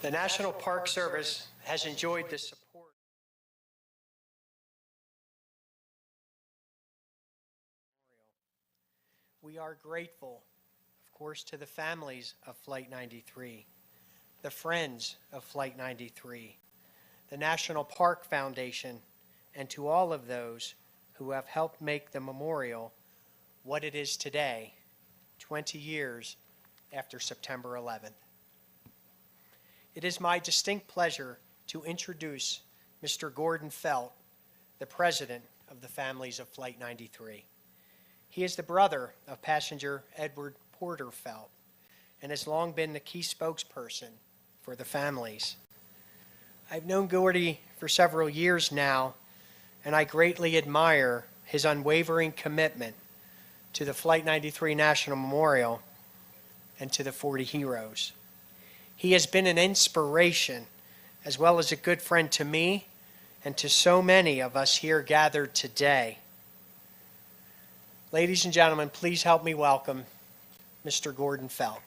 The National Park Service has enjoyed the support. We are grateful, of course, to the families of Flight 93, the friends of Flight 93, the National Park Foundation, and to all of those who have helped make the memorial what it is today, 20 years after September 11th. It is my distinct pleasure to introduce Mr. Gordon Felt, the president of the families of Flight 93. He is the brother of passenger Edward Porter Felt and has long been the key spokesperson for the families. I've known Gordy for several years now, and I greatly admire his unwavering commitment to the Flight 93 National Memorial and to the 40 heroes. He has been an inspiration as well as a good friend to me and to so many of us here gathered today. Ladies and gentlemen, please help me welcome Mr. Gordon Felt.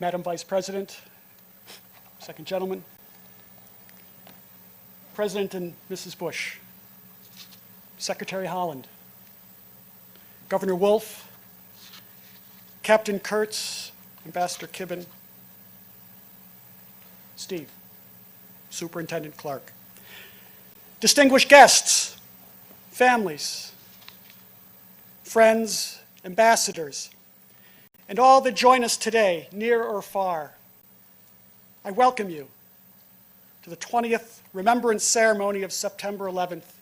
Madam Vice President, Second Gentleman, President and Mrs. Bush, Secretary Holland, Governor Wolf, Captain Kurtz, Ambassador Kibben, Steve, Superintendent Clark, distinguished guests, families, friends, ambassadors, and all that join us today, near or far. I welcome you to the 20th Remembrance Ceremony of September 11th,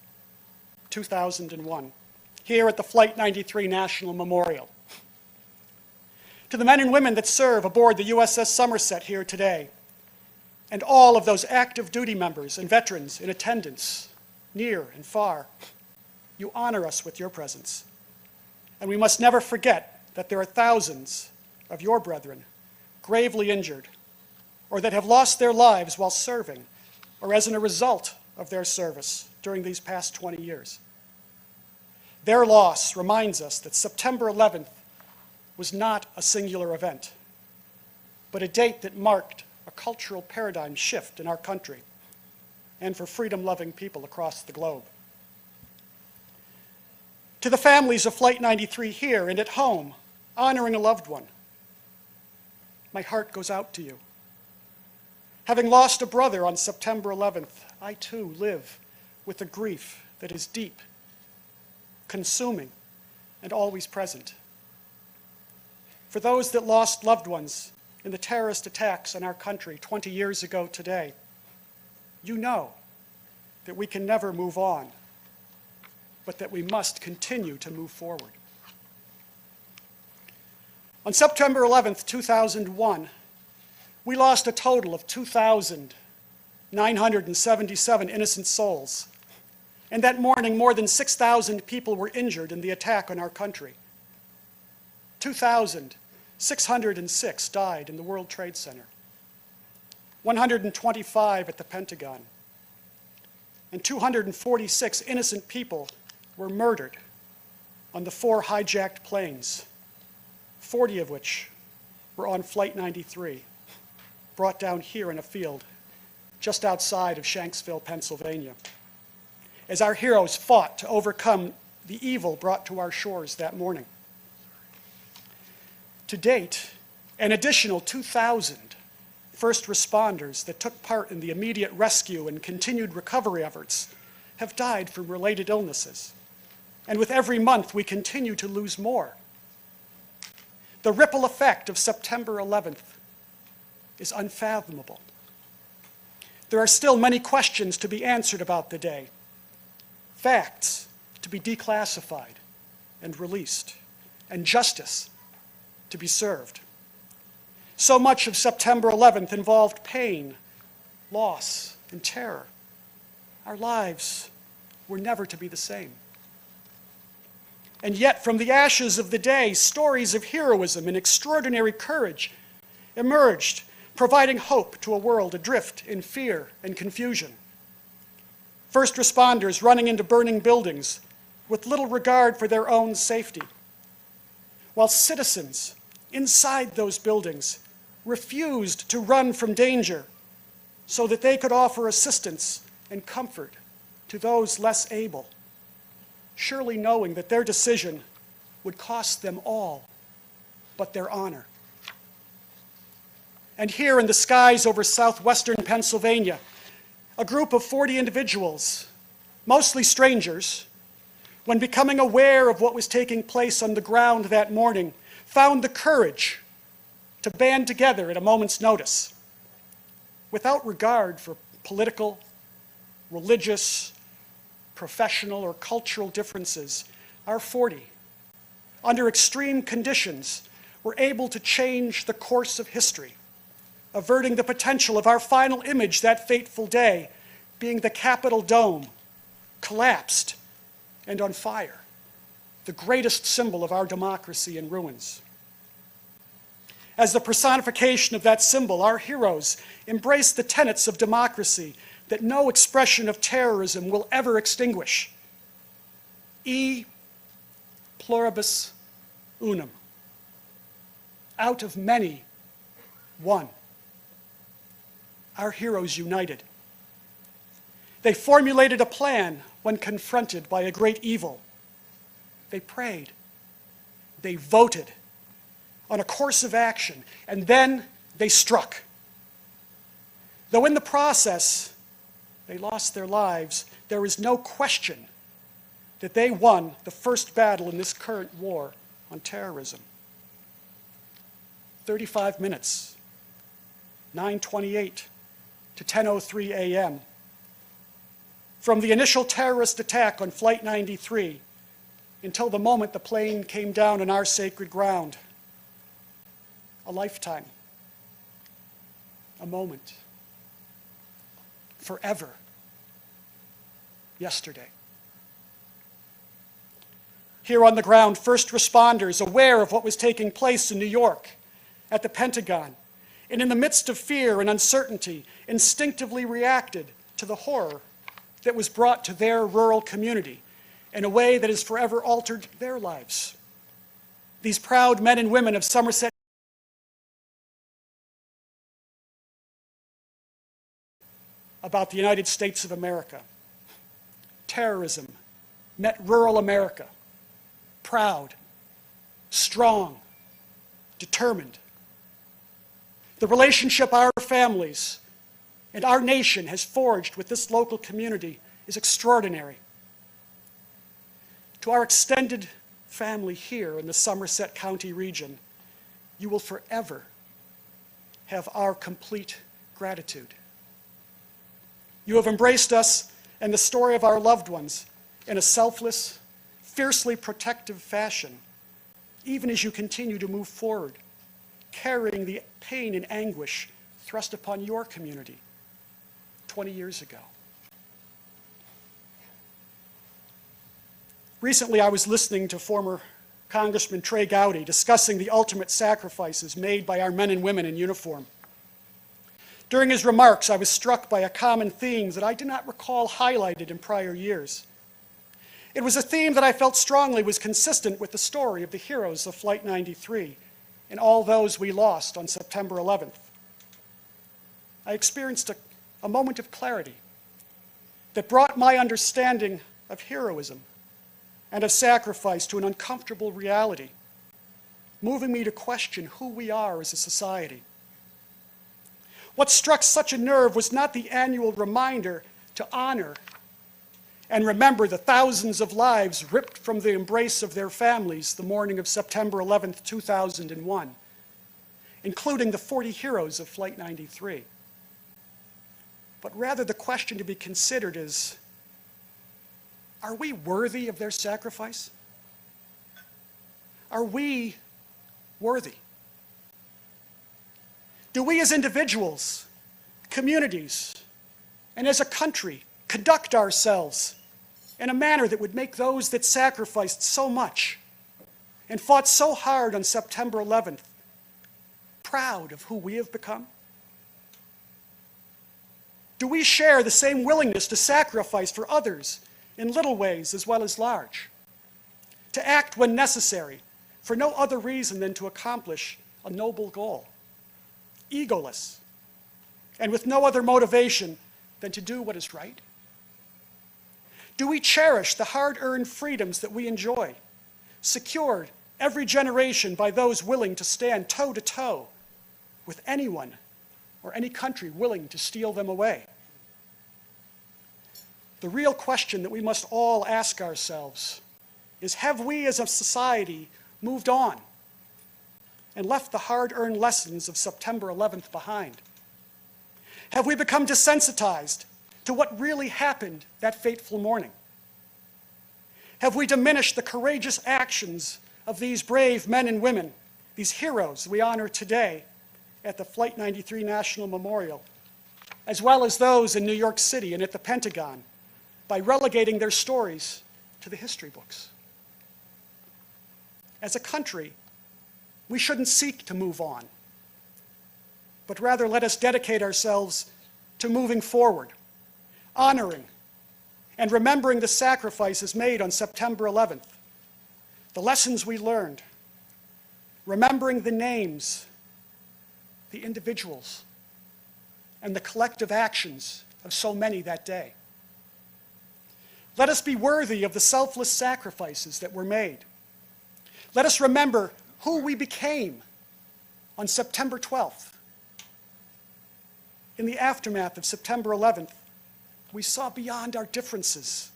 2001, here at the Flight 93 National Memorial. To the men and women that serve aboard the USS Somerset here today, and all of those active duty members and veterans in attendance, near and far, you honor us with your presence. And we must never forget that there are thousands of your brethren gravely injured or that have lost their lives while serving or as a result of their service during these past 20 years. Their loss reminds us that September 11th was not a singular event, but a date that marked a cultural paradigm shift in our country and for freedom-loving people across the globe. To the families of Flight 93 here and at home, honoring a loved one, my heart goes out to you. Having lost a brother on September 11th, I too live with a grief that is deep, consuming, and always present. For those that lost loved ones in the terrorist attacks on our country 20 years ago today, you know that we can never move on, but that we must continue to move forward. On September 11th, 2001, we lost a total of 2,977 innocent souls. And that morning, more than 6,000 people were injured in the attack on our country. 2,606 died in the World Trade Center, 125 at the Pentagon, and 246 innocent people were murdered on the 4 hijacked planes, 40 of which were on Flight 93, brought down here in a field just outside of Shanksville, Pennsylvania, as our heroes fought to overcome the evil brought to our shores that morning. To date, an additional 2,000 first responders that took part in the immediate rescue and continued recovery efforts have died from related illnesses. And with every month, we continue to lose more. The ripple effect of September 11th is unfathomable. There are still many questions to be answered about the day, facts to be declassified and released, and justice to be served. So much of September 11th involved pain, loss, and terror. Our lives were never to be the same. And yet, from the ashes of the day, stories of heroism and extraordinary courage emerged, providing hope to a world adrift in fear and confusion. First responders running into burning buildings with little regard for their own safety, while citizens inside those buildings refused to run from danger so that they could offer assistance and comfort to those less able, surely knowing that their decision would cost them all but their honor. And here in the skies over southwestern Pennsylvania, a group of 40 individuals, mostly strangers, when becoming aware of what was taking place on the ground that morning, found the courage to band together at a moment's notice, without regard for political, religious, professional, or cultural differences. Our 40, under extreme conditions, were able to change the course of history, averting the potential of our final image that fateful day, being the Capitol dome, collapsed and on fire, the greatest symbol of our democracy in ruins. As the personification of that symbol, our heroes embraced the tenets of democracy that no expression of terrorism will ever extinguish. E pluribus unum. Out of many, one. Our heroes united. They formulated a plan when confronted by a great evil. They prayed. They voted on a course of action, and then they struck. Though in the process they lost their lives, there is no question that they won the first battle in this current war on terrorism. 35 minutes, 9:28 to 10:03 a.m. From the initial terrorist attack on Flight 93 until the moment the plane came down on our sacred ground. A lifetime, a moment, forever, yesterday. Here on the ground, first responders, aware of what was taking place in New York, at the Pentagon, and in the midst of fear and uncertainty, instinctively reacted to the horror that was brought to their rural community in a way that has forever altered their lives. These proud men and women of Somerset about the United States of America. Terrorism met rural America, proud, strong, determined. The relationship our families and our nation has forged with this local community is extraordinary. To our extended family here in the Somerset County region, you will forever have our complete gratitude. You have embraced us and the story of our loved ones in a selfless, fiercely protective fashion, even as you continue to move forward, carrying the pain and anguish thrust upon your community 20 years ago. Recently, I was listening to former Congressman Trey Gowdy discussing the ultimate sacrifices made by our men and women in uniform. During his remarks, I was struck by a common theme that I do not recall highlighted in prior years. It was a theme that I felt strongly was consistent with the story of the heroes of Flight 93 and all those we lost on September 11th. I experienced a moment of clarity that brought my understanding of heroism and of sacrifice to an uncomfortable reality, moving me to question who we are as a society. What struck such a nerve was not the annual reminder to honor and remember the thousands of lives ripped from the embrace of their families the morning of September 11th, 2001, including the 40 heroes of Flight 93. But rather the question to be considered is, are we worthy of their sacrifice? Are we worthy? Do we as individuals, communities, and as a country conduct ourselves in a manner that would make those that sacrificed so much and fought so hard on September 11th proud of who we have become? Do we share the same willingness to sacrifice for others in little ways as well as large? To act when necessary for no other reason than to accomplish a noble goal, egoless, and with no other motivation than to do what is right? Do we cherish the hard-earned freedoms that we enjoy, secured every generation by those willing to stand toe-to-toe with anyone or any country willing to steal them away? The real question that we must all ask ourselves is, have we as a society moved on and left the hard-earned lessons of September 11th behind? Have we become desensitized to what really happened that fateful morning? Have we diminished the courageous actions of these brave men and women, these heroes we honor today at the Flight 93 National Memorial, as well as those in New York City and at the Pentagon, by relegating their stories to the history books? As a country, we shouldn't seek to move on, but rather let us dedicate ourselves to moving forward, honoring and remembering the sacrifices made on September 11th, the lessons we learned, remembering the names, the individuals, and the collective actions of so many that day. Let us be worthy of the selfless sacrifices that were made. Let us remember who we became on September 12th. In the aftermath of September 11th, we saw beyond our differences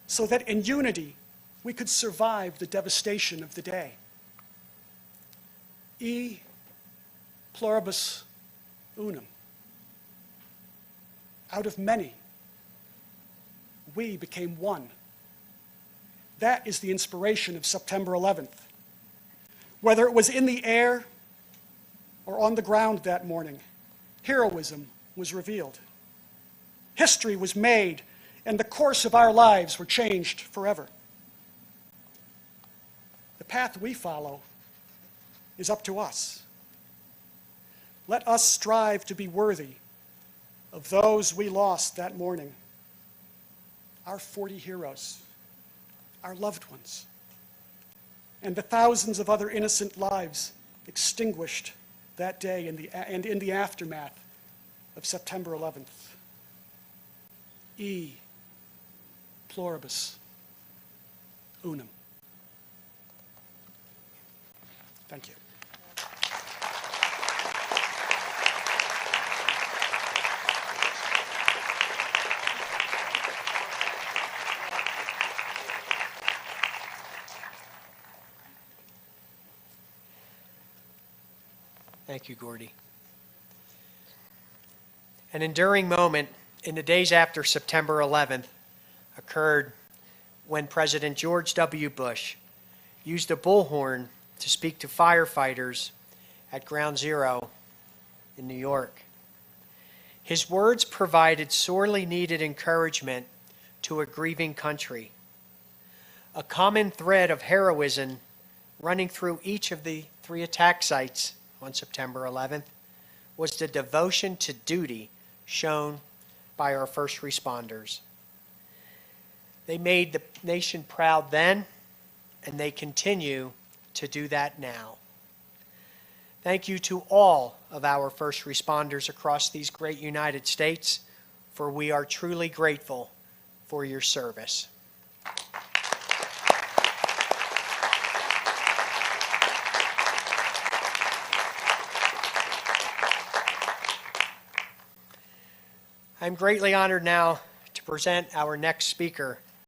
so that in unity we could survive the devastation of the day. E pluribus unum. Out of many, we became one. That is the inspiration of September 11th. Whether it was in the air or on the ground that morning, heroism was revealed. History was made, and the course of our lives were changed forever. The path we follow is up to us. Let us strive to be worthy of those we lost that morning, our 40 heroes, our loved ones, and the thousands of other innocent lives extinguished that day and in the aftermath of September 11th. E pluribus unum. Thank you. Thank you, Gordy. An enduring moment in the days after September 11th occurred when President George W. Bush used a bullhorn to speak to firefighters at Ground Zero in New York. His words provided sorely needed encouragement to a grieving country. A common thread of heroism running through each of the 3 attack sites on September 11th was the devotion to duty shown by our first responders. They made the nation proud then, and they continue to do that now. Thank you to all of our first responders across these great United States, for we are truly grateful for your service. I'm greatly honored now to present our next speaker,